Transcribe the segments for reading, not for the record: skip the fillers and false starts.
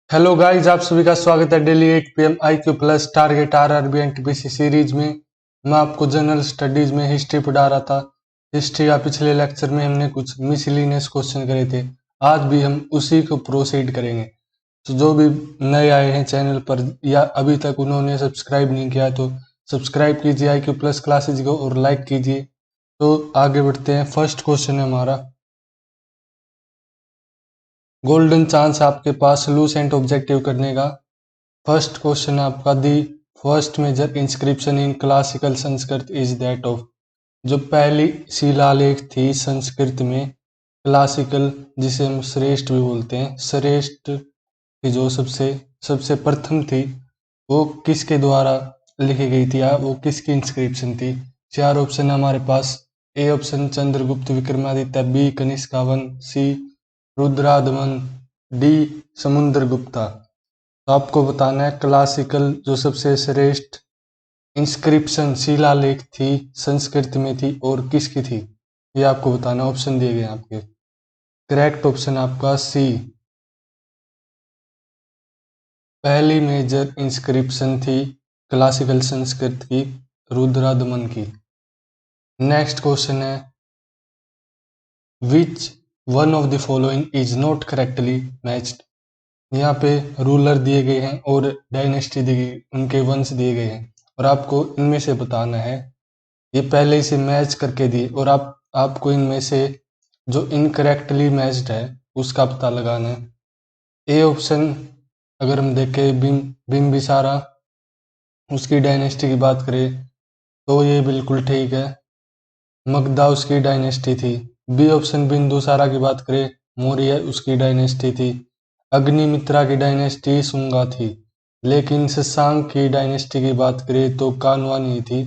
Hello guys, आप सभी का स्वागत है daily 8 PM IQ plus target RRB NTPC series में। मैं आपको जनरल स्टडीज में हिस्ट्री पढ़ा रहा था। हिस्ट्री का पिछले लेक्चर में हमने कुछ मिसलिनियस क्वेश्चन करे थे। आज भी हम उसी को प्रोसीड करेंगे। तो जो भी नए आए हैं चैनल पर या अभी तक उन्होंने सब्सक्राइब नहीं किया तो सब्सक्राइब कीजिए IQ प्लस क्लासेज को और लाइक कीजिए। तो आगे बढ़ते हैं। फर्स्ट क्वेश्चन है हमारा, गोल्डन चांस आपके पास लूसेंट ऑब्जेक्टिव करने का। फर्स्ट क्वेश्चन है आपका, the first major inscription in classical Sanskrit is that of. जो पहली शिलालेख थी संस्कृत में क्लासिकल, जिसे हम श्रेष्ठ भी बोलते हैं, श्रेष्ठ की जो सबसे सबसे प्रथम थी, वो किसके द्वारा लिखी गई थी या वो किसकी इंस्क्रिप्शन थी। चार ऑप्शन है हमारे पास। A option Chandragupta Vikramaditya, B Kanishka one, C Rudradaman, D Samudragupta. तो आपको बताना है क्लासिकल जो सबसे श्रेष्ठ इंस्क्रिप्शन शिलालेख थी संस्कृत में थी और किसकी थी, ये आपको बताना। ऑप्शन दिए गए हैं आपके। करेक्ट ऑप्शन आपका सी, पहली मेजर इंस्क्रिप्शन थी क्लासिकल संस्कृत की, रुद्रादमन की। नेक्स्ट क्वेश्चन है, विच one of the following is not correctly matched. यहाँ पे रूलर दिए गए हैं और डायनेस्टी दी गई, उनके वंश दिए गए हैं और आपको इनमें से बताना है। ये पहले से मैच करके दिए और आपको इनमें से जो इनकरेक्टली मैच्ड है उसका पता लगाना है। ए ऑप्शन अगर हम देखें बिम्बिसारा, उसकी डायनेस्टी की बात करें तो ये बिल्कुल ठीक है, मगधा उसकी डायनेस्टी थी। बी ऑप्शन बिंदुसारा की बात करें, मौर्य उसकी डायनेस्टी थी। अग्निमित्रा की डायनेस्टी सुंगा थी। लेकिन शशांक की डायनेस्टी की बात करें तो कानवानी थी,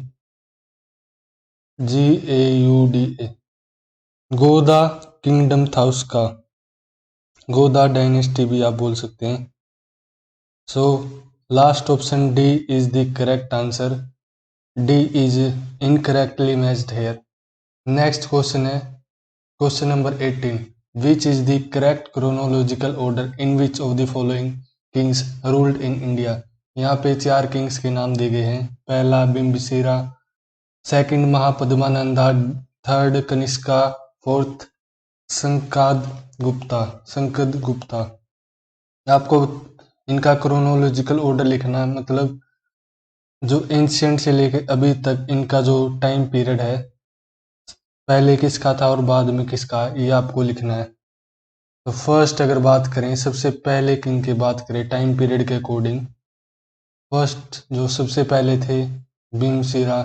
GAUDA। गोदा किंगडम था उसका, गोदा डायनेस्टी भी आप बोल सकते हैं। So last option D is the correct answer. D is incorrectly matched here. Next question है question number 18, which is the correct chronological order in which of the following kings ruled in India. यहाँ पे चार Kings के नाम दिए गए हैं। पहला Bimbisara, second Mahapadmananda, third Kanishka, fourth Skand Skanda Gupta. आपको इनका क्रोनोलॉजिकल ऑर्डर लिखना है, मतलब जो एंशियंट से लेकर अभी तक इनका जो टाइम पीरियड है, पहले किसका था और बाद में किसका, ये आपको लिखना है। तो फर्स्ट अगर बात करें, सबसे पहले किंग की बात करें टाइम पीरियड के अकॉर्डिंग, फर्स्ट जो सबसे पहले थे बिम्बिसारा,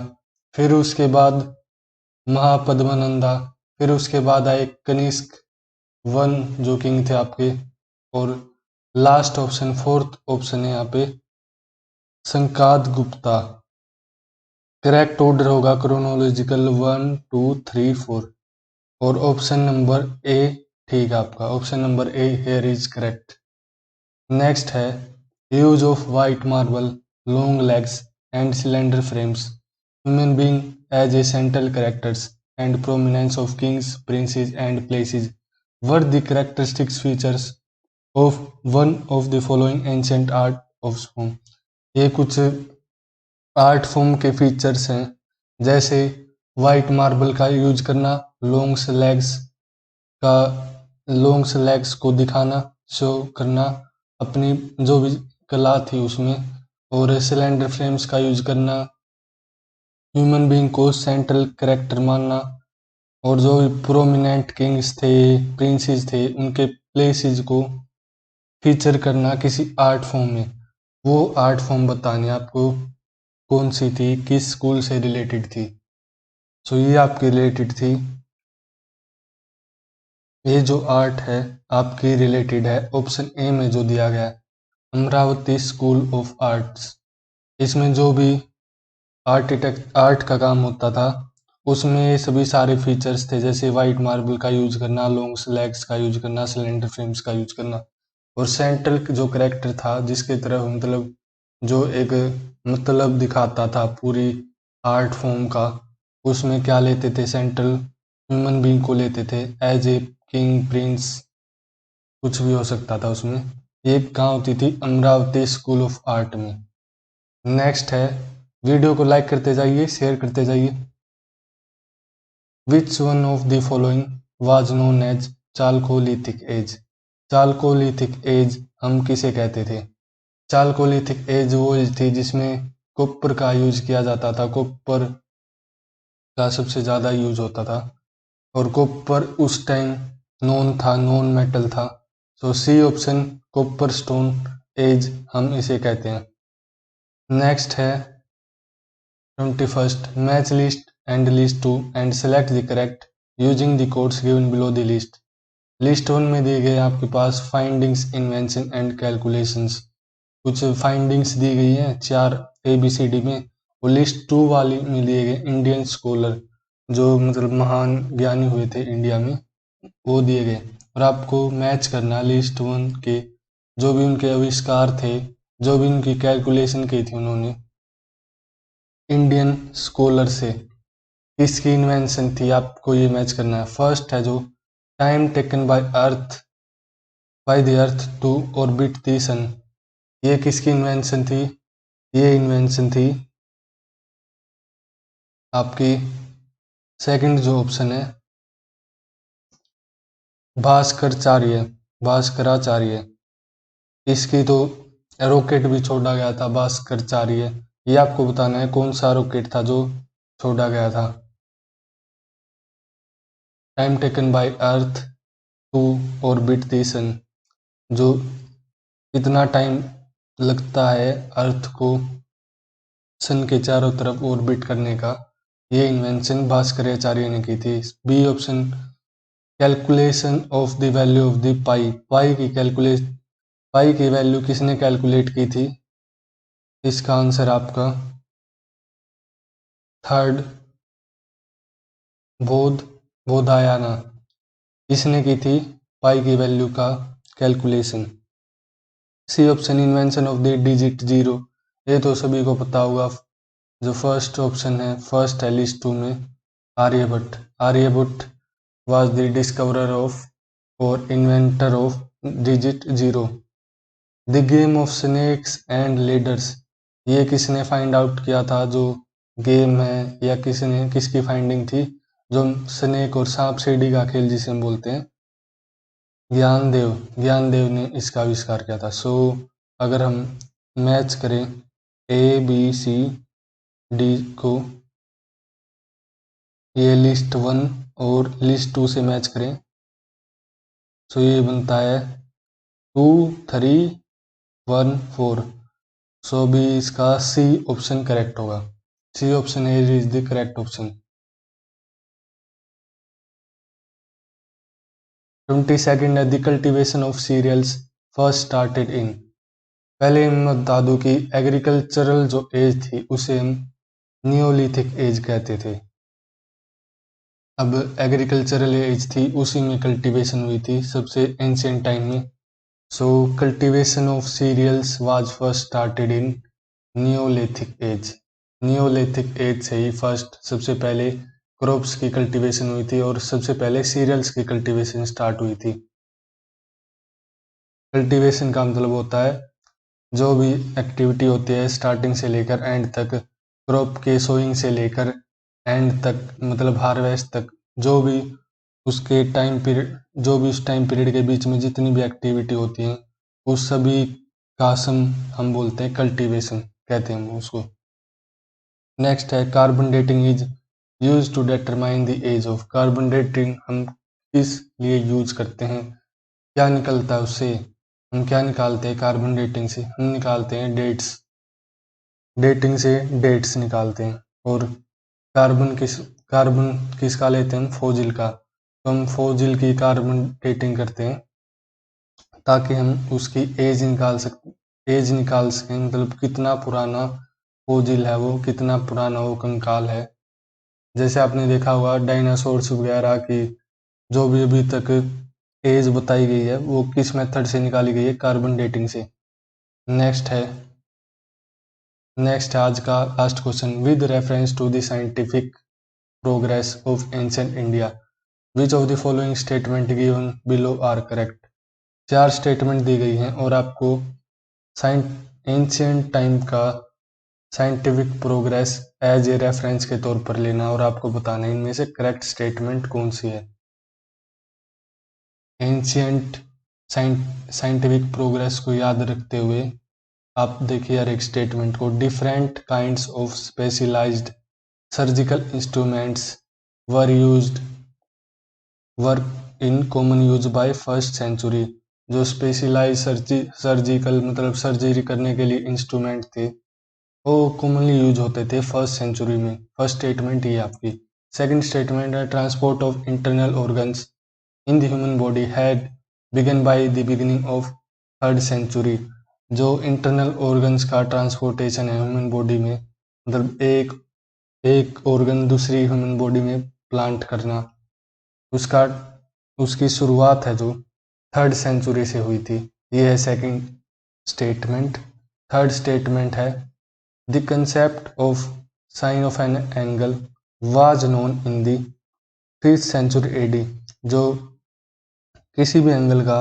फिर उसके बाद महापद्मानंदा, फिर उसके बाद आए कनिष्क वन जो किंग थे आपके, और लास्ट ऑप्शन फोर्थ ऑप्शन है यहाँ पे संकाद गुप्ता। करेक्ट ऑर्डर होगा क्रोनोलॉजिकल 1 2 3 4 और ऑप्शन नंबर ए ठीक है आपका। Option number A here is correct. Next है, use of white marble, long legs and cylinder frames, human being as a central characters and prominence of kings princes and places were the characteristics features of one of the following ancient art of form. ये कुछ art form के features हैं, जैसे white marble का use करना, का longs legs को दिखाना, शो करना अपनी जो भी कला थी उसमें, और सिलेंडर फ्रेम्स का यूज करना, ह्यूमन बीइंग को सेंट्रल कैरेक्टर मानना, और जो भी प्रोमिनेंट किंग्स थे प्रिंसेस थे उनके प्लेसेस को फीचर करना किसी आर्ट फॉर्म में। वो आर्ट फॉर्म बतानी आपको कौन सी थी, किस स्कूल से रिलेटेड थी। सो ये आपकी रिलेटेड थी, ये जो आर्ट है आपकी रिलेटेड है ऑप्शन ए में जो दिया गया है, अमरावती स्कूल ऑफ आर्ट्स। इसमें जो भी आर्ट का काम होता था उसमें ये सभी सारे फीचर्स थे, जैसे वाइट मार्बल का यूज करना, लॉन्ग लेग्स का यूज करना, सिलेंडर फ्रेम्स का यूज करना, और सेंट्रल जो करेक्टर था जिसके तरफ मतलब जो एक मतलब दिखाता था पूरी आर्ट फॉर्म का, उसमें क्या लेते थे, सेंट्रल ह्यूमन बीइंग को लेते थे एज ए किंग प्रिंस, कुछ भी हो सकता था उसमें। ये कहाँ होती थी? अमरावती स्कूल ऑफ आर्ट में। नेक्स्ट है, वीडियो को लाइक करते जाइए, शेयर करते जाइए। Which one of the following was known as chalcolithic age? Chalcolithic age हम किसे कहते थे? चालकोलिथिक एज वो एज थी जिसमें कॉपर का यूज किया जाता था, कॉपर का सबसे ज़्यादा यूज होता था, और कॉपर उस टाइम नॉन मेटल था। So C option, copper stone age हम इसे कहते हैं। नेक्स्ट है 21st, match list and list 2 and select the correct using the codes given below the list. List 1 में दिए गए आपके पास फाइंडिंग्स, इन्वेंशन एंड कैलकुलेशंस, कुछ फाइंडिंग्स दी गई हैं 4 ABCD में, और लिस्ट 2 वाली में दिए गए इंडियन स्कॉलर, जो मतलब महान ज्ञानी हुए थे इंडिया में, वो दिए गए। और आपको मैच करना लिस्ट 1 के जो भी उनके आविष्कार थे, जो भी उनकी कैलकुलेशन की थी उन्होंने इंडियन स्कॉलर से, किसकी इन्वेंशन थी, आपको ये मैच करना है। फर्स्ट है जो time taken by the earth to orbit the sun, ये किसकी इन्वेंशन थी? ये इन्वेंशन थी आपकी सेकंड जो ऑप्शन है भास्कराचार्य, भास्कराचार्य। इसकी तो रॉकेट भी छोड़ा गया था भास्कराचार्य, ये आपको बताना है कौन सा रॉकेट था जो छोड़ा गया था। Time taken by earth to orbit the sun, जो कितना टाइम लगता है अर्थ को सन के चारों तरफ ऑर्बिट करने का, ये इन्वेंशन भास्कराचार्य ने की थी। B option, calculation of the value of the pi, pi की वैल्यू किसने कैलकुलेट की थी? इसका आंसर आपका थर्ड, बोधायना, इसने की थी पाई की वैल्यू का calculation. C option, invention of the digit zero, ये तो सभी को पता होगा, जो फर्स्ट ऑप्शन है, फर्स्ट है लिस्ट 2 में, Aryabhata. Aryabhata was the discoverer of or inventor of digit zero. The game of snakes and ladders, ये किसने फाइंड आउट किया था? जो गेम है या किसकी फाइंडिंग थी? जो स्नेक और सांप सीढ़ी का खेल जिसे हम बोलते हैं, ज्ञानदेव ने इसका आविष्कार किया था। सो अगर हम मैच करें ABCD को, ये लिस्ट 1 और लिस्ट 2 से मैच करें, सो ये बनता है 2 3 1 4। सो भी इसका सी ऑप्शन करेक्ट होगा। C option is the correct option. 22nd, the cultivation of cereals first started in, पहले हम बता दूं कि एग्रीकल्चरल जो एज थी उसे हम नियोलिथिक एज कहते थे। अब एग्रीकल्चरल एज थी उसी में कल्टीवेशन हुई थी सबसे एंशिएंट टाइम में। So cultivation of cereals was first started in neolithic age. Neolithic age से ही फर्स्ट सबसे पहले क्रॉप्स की कल्टीवेशन हुई थी और सबसे पहले सीरियल्स की कल्टीवेशन स्टार्ट हुई थी। कल्टीवेशन का मतलब होता है जो भी एक्टिविटी होती है स्टार्टिंग से लेकर एंड तक, क्रॉप के सोइंग से लेकर एंड तक, मतलब हार्वेस्ट तक, जो भी उसके टाइम पीरियड, जो भी उस टाइम पीरियड के बीच में जितनी भी एक्टिविटी होती है उस सभी का सम हम बोलते हैं कल्टीवेशन, कहते हैं हम उसको। नेक्स्ट है carbon dating is use to determine the age of, carbon dating हम किस लिए यूज करते हैं, क्या निकलता है उससे? हम क्या निकालते हैं कार्बन डेटिंग से? हम निकालते हैं डेट्स, डेटिंग से डेट्स निकालते हैं। और कार्बन किसका लेते हैं? फोजिल का, तो हम फोजिल की कार्बन डेटिंग करते हैं ताकि हम उसकी एज निकाल सकें, मतलब कितना पुराना फोजिल है वो, कितना पुराना वो कंकाल है। जैसे आपने देखा होगा डायनासोर्स वगैरह की जो भी अभी तक एज बताई गई है वो किस मेथड से निकाली गई है? कार्बन डेटिंग से। नेक्स्ट है आज का last question, with reference to the scientific progress of ancient India which of the following statement given below are correct. 4 statement दी गई हैं और आपको एंशियंट टाइम का scientific progress as a reference के तौर पर लेना और आपको बताना है इनमें से करेक्ट स्टेटमेंट कौन सी है। एंशियंट साइंटिफिक प्रोग्रेस को याद रखते हुए आप देखिए हर एक स्टेटमेंट को। Different kinds of specialised surgical instruments were used were in common use by first century. जो स्पेशलाइज सर्जिकल मतलब सर्जरी करने के लिए इंस्ट्रूमेंट थे वो कॉमनली यूज होते थे फर्स्ट सेंचुरी में। फर्स्ट स्टेटमेंट ये आपकी। सेकंड स्टेटमेंट है transport of internal organs in the human body had begun by the beginning of third century. जो इंटरनल ऑर्गन्स का ट्रांसपोर्टेशन है ह्यूमन बॉडी में, मतलब एक ऑर्गन दूसरी ह्यूमन बॉडी में प्लांट करना, उसकी शुरुआत है जो थर्ड सेंचुरी से हुई थी। ये है सेकंड स्टेटमेंट। थर्ड स्टेटमेंट है the concept of sine of an angle was known in the 5th century AD. जो किसी भी एंगल का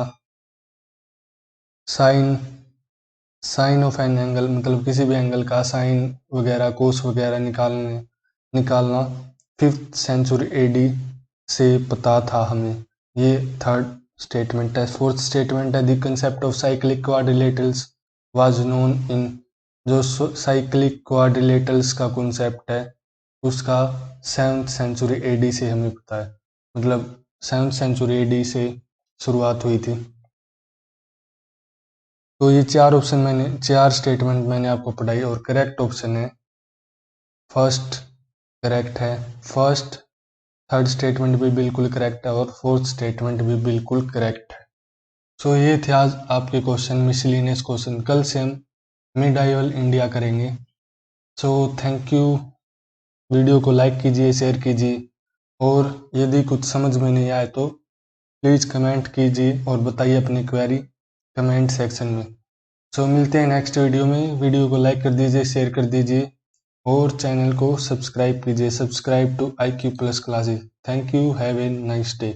साइन ऑफ एन एंगल मतलब किसी भी एंगल का साइन वगैरह कोस वगैरह निकालना 5th सेंचुरी एडी से पता था हमें। ये थर्ड स्टेटमेंट है। फोर्थ स्टेटमेंट है the concept of cyclic quadrilaterals was known इन। जो साइक्लिक क्वाड्रिलेटरल्स का कॉन्सेप्ट है उसका 7th सेंचुरी एडी से हमें पता है, मतलब 7th सेंचुरी एडी से शुरुआत हुई थी। तो ये चार स्टेटमेंट मैंने आपको पढ़ाई और करेक्ट ऑप्शन है फर्स्ट करेक्ट है। फर्स्ट थर्ड स्टेटमेंट भी बिल्कुल करेक्ट है और फोर्थ स्टेटमेंट भी बिल्कुल करेक्ट है। सो ये थे आज आपके क्वेश्चन, मिसलिनियस क्वेश्चन। कल से हम मिडाइवल इंडिया करेंगे। So thank you. वीडियो को लाइक कीजिए, शेयर कीजिए और यदि कुछ समझ में नहीं आए तो प्लीज़ कमेंट कीजिए और बताइए अपनी क्वेरी कमेंट सेक्शन में। सो मिलते हैं नेक्स्ट वीडियो में। वीडियो को लाइक कर दीजिए, शेयर कर दीजिए और चैनल को सब्सक्राइब कीजिए। Subscribe to IQ+ classes. Thank you. Have a nice day.